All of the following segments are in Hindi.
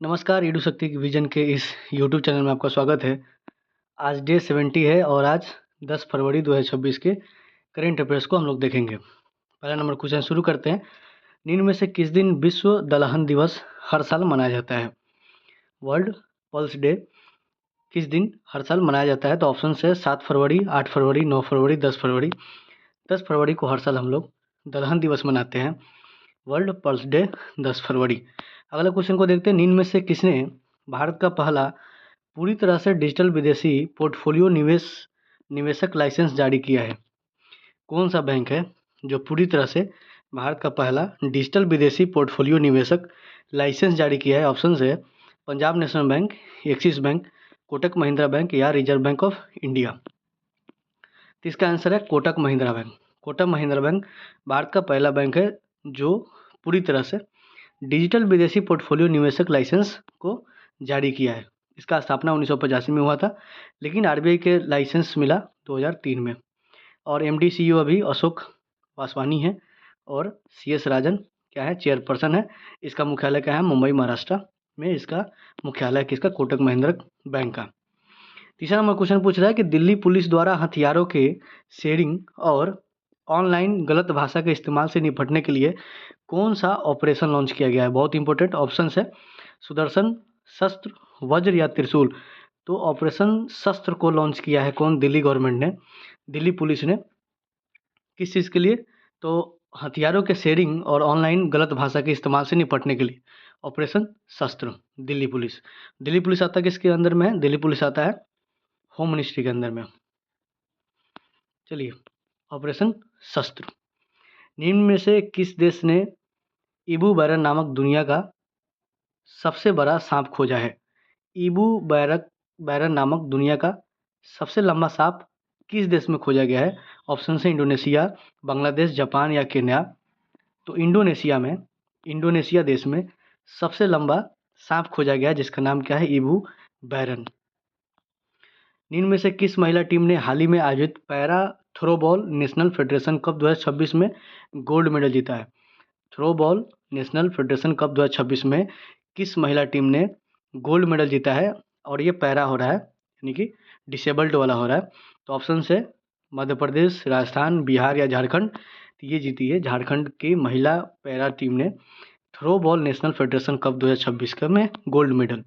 नमस्कार, ईडू शक्ति की विजन के इस यूट्यूब चैनल में आपका स्वागत है। आज डे 70 है और आज 10 फरवरी 2026 के करेंट अफेयर्स को हम लोग देखेंगे। पहला नंबर क्वेश्चन शुरू करते हैं। निम्न में से किस दिन विश्व दलहन दिवस हर साल मनाया जाता है? वर्ल्ड पल्स डे किस दिन हर साल मनाया जाता है? तो ऑप्शन है 7 फरवरी, 8 फरवरी, 9 फरवरी, 10 फरवरी। 10 फरवरी को हर साल हम लोग दलहन दिवस मनाते हैं। वर्ल्ड पल्स डे 10 फरवरी। अगला क्वेश्चन को देखते हैं। निम्न में से किसने भारत का पहला पूरी तरह से डिजिटल विदेशी पोर्टफोलियो निवेशक लाइसेंस जारी किया है? कौन सा बैंक है जो पूरी तरह से भारत का पहला डिजिटल विदेशी पोर्टफोलियो निवेशक लाइसेंस जारी किया है? ऑप्शन है Punjab national bank, axis bank, Kotak Mahindra bank या रिजर्व बैंक ऑफ इंडिया। तो इसका आंसर है कोटक महिंद्रा बैंक। कोटक महिंद्रा बैंक भारत का पहला बैंक है जो पूरी तरह से डिजिटल विदेशी पोर्टफोलियो निवेशक लाइसेंस को जारी किया है। इसका स्थापना 1985 में हुआ था, लेकिन आरबीआई के लाइसेंस मिला 2003 में। और एमडी सीईओ अभी अशोक वासवानी है और सीएस राजन क्या है, चेयरपर्सन है। इसका मुख्यालय क्या है? मुंबई, महाराष्ट्र में इसका मुख्यालय किसका? कोटक महिंद्रा बैंक का। तीसरा नंबर क्वेश्चन पूछ रहा है कि दिल्ली पुलिस द्वारा हथियारों के शेयरिंग और ऑनलाइन गलत भाषा के इस्तेमाल से निपटने के लिए कौन सा ऑपरेशन लॉन्च किया गया है? बहुत इंपॉर्टेंट ऑप्शन है सुदर्शन, शस्त्र, वज्र या त्रिशूल। तो ऑपरेशन शस्त्र को लॉन्च किया है कौन? दिल्ली गवर्नमेंट ने, दिल्ली पुलिस ने। किस चीज़ के लिए? तो हथियारों के शेयरिंग और ऑनलाइन गलत भाषा के इस्तेमाल से निपटने के लिए ऑपरेशन शस्त्र, दिल्ली पुलिस। दिल्ली पुलिस आता है किसके अंदर में है? दिल्ली पुलिस आता है होम मिनिस्ट्री के अंदर में। चलिए, ऑपरेशन शस्त्र। निम्न में से किस देश ने इबू बैरन नामक दुनिया का सबसे बड़ा सांप खोजा है? इबू बैरन नामक दुनिया का सबसे लंबा सांप किस देश में खोजा गया है? ऑप्शन है इंडोनेशिया, बांग्लादेश, जापान या केन्या। तो इंडोनेशिया देश में सबसे लंबा सांप खोजा गया है जिसका नाम क्या है? इबू बैरन। निम्न में से किस महिला टीम ने हाल ही में आयोजित para throwball national federation cup 2026 में गोल्ड मेडल जीता है? थ्रोबॉल नेशनल फेडरेशन कप 2026 में किस महिला टीम ने गोल्ड मेडल जीता है? और ये पैरा हो रहा है, यानी कि डिसेबल्ड वाला हो रहा है। तो ऑप्शन है मध्य प्रदेश, राजस्थान, बिहार या झारखंड। तो ये जीती है झारखंड की महिला पैरा टीम ने थ्रोबॉल नेशनल फेडरेशन कप 2026 का में गोल्ड मेडल।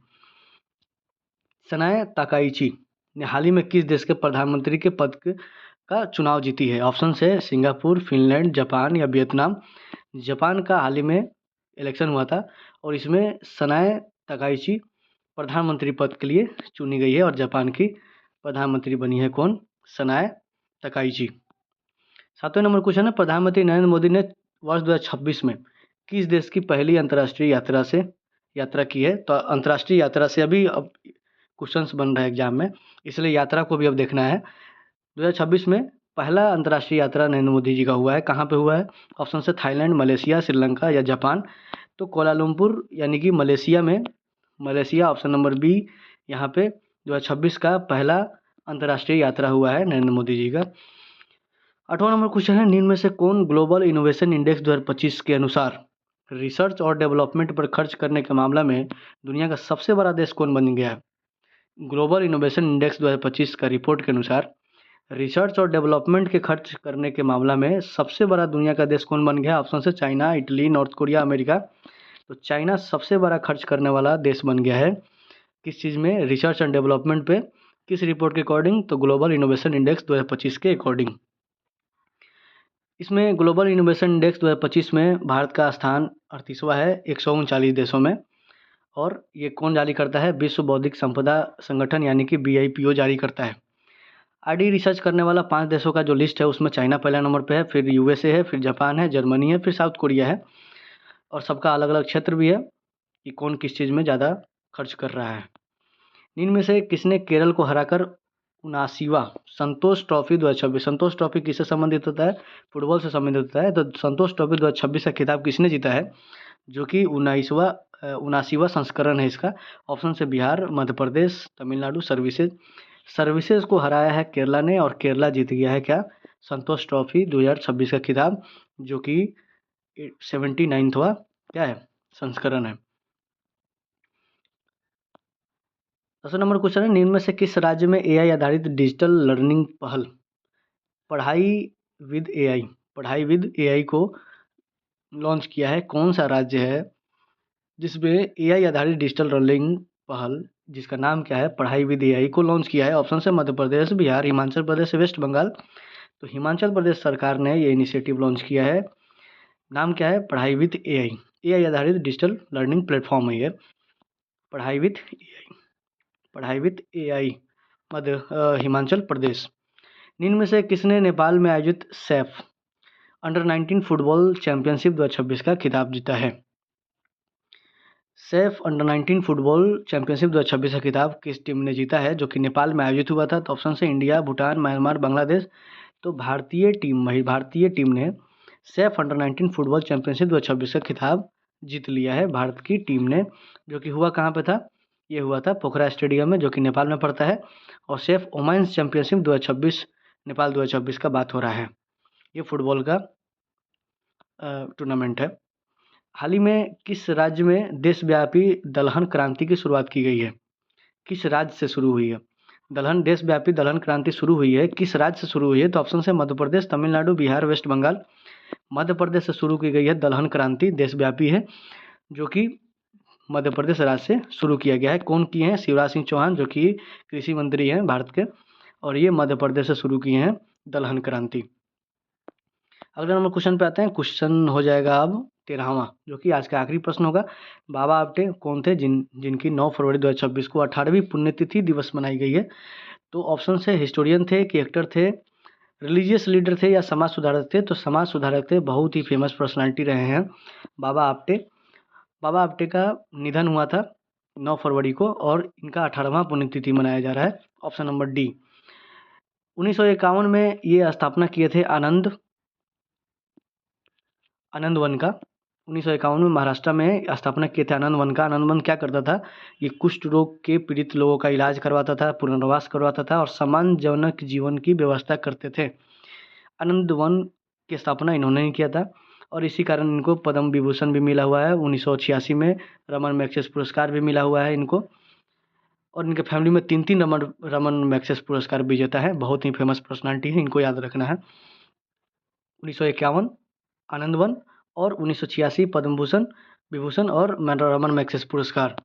सनाए ताकाइची ने हाल ही में किस देश के प्रधानमंत्री के पद का चुनाव जीती है? ऑप्शन है सिंगापुर, फिनलैंड, जापान या वियतनाम। जापान का हाल ही में इलेक्शन हुआ था और इसमें सनाए ताकाइची प्रधानमंत्री पद के लिए चुनी गई है और जापान की प्रधानमंत्री बनी है कौन? Sanae Takaichi. सातवें नंबर क्वेश्चन है, प्रधानमंत्री नरेंद्र मोदी ने वर्ष 2026 में किस देश की पहली अंतर्राष्ट्रीय यात्रा की है? तो अंतर्राष्ट्रीय यात्रा से अभी अब क्वेश्चंस बन रहा है एग्जाम में, इसलिए यात्रा को भी अब देखना है। 2026 में पहला अंतर्राष्ट्रीय यात्रा नरेंद्र मोदी जी का हुआ है, कहाँ पे हुआ है? ऑप्शन है थाईलैंड, मलेशिया, श्रीलंका या जापान। तो कोलालमपुर यानी कि मलेशिया में, मलेशिया ऑप्शन नंबर बी यहाँ पे 2026 का पहला अंतर्राष्ट्रीय यात्रा हुआ है नरेंद्र मोदी जी का। 8वां नंबर क्वेश्चन है, निम्न में से कौन ग्लोबल इनोवेशन इंडेक्स 2025 के अनुसार रिसर्च और डेवलपमेंट पर खर्च करने के मामला में दुनिया का सबसे बड़ा देश कौन बन गया है? ग्लोबल इनोवेशन इंडेक्स 2025 का रिपोर्ट के अनुसार रिसर्च और डेवलपमेंट के खर्च करने के मामला में सबसे बड़ा दुनिया का देश कौन बन गया? ऑप्शन है China, Italy, north Korea, America. तो चाइना सबसे बड़ा खर्च करने वाला देश बन गया है किस चीज़ में? रिसर्च एंड डेवलपमेंट पे। किस रिपोर्ट के अकॉर्डिंग? तो ग्लोबल इनोवेशन इंडेक्स 2025 के अकॉर्डिंग। इसमें ग्लोबल इनोवेशन इंडेक्स 2025 में भारत का स्थान 38वां है 139 देशों में। और ये कौन जारी करता है? विश्व बौद्धिक संपदा संगठन यानी कि BIPO जारी करता है। आरडी रिसर्च करने वाला 5 देशों का जो लिस्ट है उसमें चाइना पहला नंबर पे है, फिर USA है, फिर जापान है, जर्मनी है, फिर साउथ कोरिया है। और सबका अलग अलग क्षेत्र भी है कि कौन किस चीज़ में ज़्यादा खर्च कर रहा है। इनमें से किसने केरल को हराकर 79वां संतोष ट्रॉफी 2026, संतोष ट्रॉफी किससे संबंधित होता है? फुटबॉल से संबंधित होता है। तो संतोष ट्रॉफी 2026 का खिताब किसने जीता है? जो कि 79वां संस्करण है इसका। ऑप्शन से बिहार, मध्य प्रदेश, तमिलनाडु, सर्विसेज को हराया है केरला ने और केरला जीत गया है क्या? संतोष ट्रॉफी 2026 का खिताब, जो कि 79वां क्या है? संस्करण है। 10 नंबर क्वेश्चन है, निम्न में से किस राज्य में एआई आधारित डिजिटल लर्निंग पहल पढ़ाई पढ़ाई विद एआई को लॉन्च किया है? कौन सा राज्य है जिसमें एआई आधारित डिजिटल लर्निंग पहल जिसका नाम क्या है, पढ़ाई विद एआई को लॉन्च किया है? ऑप्शन है मध्य प्रदेश, बिहार, हिमाचल प्रदेश, वेस्ट बंगाल। तो हिमाचल प्रदेश सरकार ने ये इनिशिएटिव लॉन्च किया है। नाम क्या है? पढ़ाई विद एआई। एआई आधारित डिजिटल लर्निंग प्लेटफॉर्म है ये, पढ़ाई विद एआई। पढ़ाई विद एआई हिमाचल प्रदेश। निम्न में से किसने नेपाल में आयोजित सैफ अंडर-19 फुटबॉल चैंपियनशिप 2026 का खिताब जीता है? सैफ अंडर-19 फुटबॉल चैंपियनशिप 2026 का खिताब किस टीम ने जीता है, जो कि नेपाल में आयोजित हुआ था? तो ऑप्शन है इंडिया, भूटान, म्यांमार, बांग्लादेश। तो भारतीय टीम ने सैफ अंडर-19 फुटबॉल चैंपियनशिप 2026 का खिताब जीत लिया है, भारत की टीम ने, जो कि हुआ कहाँ पे था? ये हुआ था पोखरा स्टेडियम में, जो कि नेपाल में पड़ता है। और सैफ वुमेन्स चैंपियनशिप 2026 नेपाल 2026 का बात हो रहा है। ये फुटबॉल का टूर्नामेंट है। हाल ही में किस राज्य में देशव्यापी दलहन क्रांति की शुरुआत की गई है? किस राज्य से शुरू हुई है देशव्यापी दलहन क्रांति शुरू हुई है? किस राज्य से शुरू हुई है? तो ऑप्शन है मध्य प्रदेश, तमिलनाडु, बिहार, वेस्ट बंगाल। मध्य प्रदेश से शुरू की गई है दलहन क्रांति, देशव्यापी है, जो कि मध्य प्रदेश राज्य से शुरू किया गया है। कौन किए हैं? शिवराज सिंह चौहान, जो कि कृषि मंत्री हैं भारत के, और ये मध्य प्रदेश से शुरू किए हैं दलहन क्रांति। अगले नंबर क्वेश्चन पे आते हैं। क्वेश्चन हो जाएगा अब 13वां, जो कि आज का आखिरी प्रश्न होगा। बाबा आप्टे कौन थे जिनकी 9 फरवरी 2026 को 18वीं पुण्यतिथि दिवस मनाई गई है? तो ऑप्शन है हिस्टोरियन थे, कि एक्टर थे, रिलीजियस लीडर थे, या समाज सुधारक थे? तो समाज सुधारक थे, बहुत ही फेमस पर्सनालिटी रहे हैं बाबा आप्टे। बाबा आप्टे का निधन हुआ था 9 फरवरी को, और इनका 18वां पुण्यतिथि मनाया जा रहा है। Option number D. 1951 में ये स्थापना किए थे आनंद वन का। 1951 में महाराष्ट्र में स्थापना किए थे आनंद वन का। आनंद वन क्या करता था? ये कुष्ठ रोग के पीड़ित लोगों का इलाज करवाता था, पुनर्वास करवाता था, और सम्मानजनक जीवन की व्यवस्था करते थे। आनंद वन की स्थापना इन्होंने ही किया था, और इसी कारण इनको पद्म विभूषण भी मिला हुआ है। 1986 में रमन मैग्सेस पुरस्कार भी मिला हुआ है इनको, और इनके फैमिली में 3 रमन मैग्सेस पुरस्कार विजेता है। बहुत ही फेमस पर्सनालिटी है, इनको याद रखना है। 1951 आनंद वन, और 1986 पद्म विभूषण और रमन मैग्सेस पुरस्कार।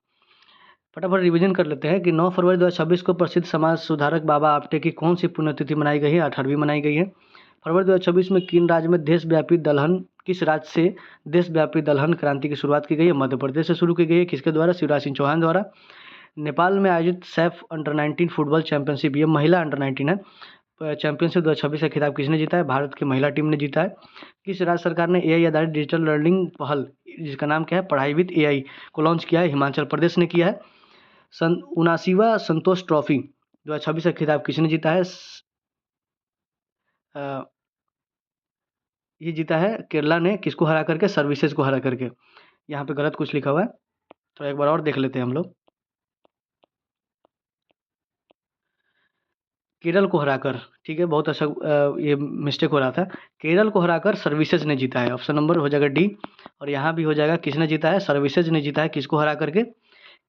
फटाफट रिवीजन कर लेते हैं कि 9 फरवरी 2026 को प्रसिद्ध समाज सुधारक बाबा आप्टे की कौन सी पुण्यतिथि मनाई गई है? 18वीं मनाई गई है। फरवरी 2026 में किस राज्य से देशव्यापी दलहन क्रांति की शुरुआत की गई है? मध्य प्रदेश से शुरू की गई है। किसके द्वारा? शिवराज सिंह चौहान द्वारा। नेपाल में आयोजित सैफ अंडर-19 फुटबॉल चैंपियनशिप, ये महिला अंडर-19 है, चैंपियनशिप 2026 का खिताब किसने जीता है? भारत की महिला टीम ने जीता है। किस राज्य सरकार ने एआई आधारित डिजिटल लर्निंग पहल, जिसका नाम क्या है, पढ़ाई विद एआई, को लॉन्च किया है? हिमाचल प्रदेश ने किया है। 79वां संतोष ट्रॉफी 2026 का खिताब किसने जीता है? ये जीता है केरला ने। किसको हरा करके? सर्विसेज को हरा करके। यहाँ पे गलत कुछ लिखा हुआ है, तो एक बार और देख लेते हैं हम लोग। केरल को हराकर, ठीक है, बहुत अच्छा, ये मिस्टेक हो रहा था। केरल को हराकर सर्विसेज ने जीता है। ऑप्शन नंबर हो जाएगा डी। और यहाँ भी हो जाएगा किसने जीता है? सर्विसेज ने जीता है। किसको हरा करके?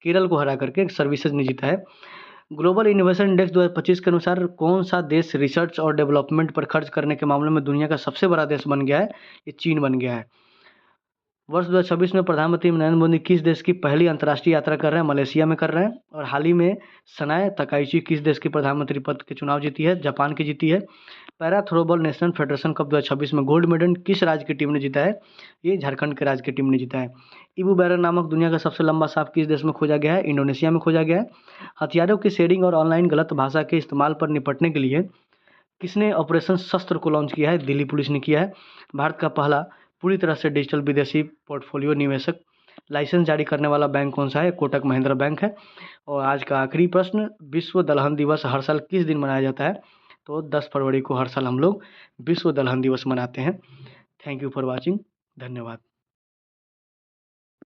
केरल को हरा करके सर्विसेज ने जीता है। ग्लोबल इनोवेशन इंडेक्स 2025 के अनुसार कौन सा देश रिसर्च और डेवलपमेंट पर खर्च करने के मामले में दुनिया का सबसे बड़ा देश बन गया है? ये चीन बन गया है। वर्ष 2026 में प्रधानमंत्री नरेंद्र मोदी किस देश की पहली अंतर्राष्ट्रीय यात्रा कर रहे हैं? मलेशिया में कर रहे हैं। और हाल ही में सनाए तकाइची किस देश के प्रधानमंत्री पद के चुनाव जीती है? जापान की जीती है। Para throwball national federation cup 2026 में गोल्ड मेडल किस राज्य की टीम ने जीता है? ये झारखंड के राज्य की टीम ने जीता है। इबू बैरन नामक दुनिया का सबसे लंबा सांप किस देश में खोजा गया है? इंडोनेशिया में खोजा गया है। हथियारों की शेयरिंग और ऑनलाइन गलत भाषा के इस्तेमाल पर निपटने के लिए किसने ऑपरेशन शस्त्र को लॉन्च किया है? दिल्ली पुलिस ने किया है। भारत का पहला पूरी तरह से डिजिटल विदेशी पोर्टफोलियो निवेशक लाइसेंस जारी करने वाला बैंक कौन सा है? कोटक महिंद्रा बैंक है। और आज का आखिरी प्रश्न, विश्व दलहन दिवस हर साल किस दिन मनाया जाता है? तो 10 फरवरी को हर साल हम लोग विश्व दलहन दिवस मनाते हैं। Thank you for watching. धन्यवाद।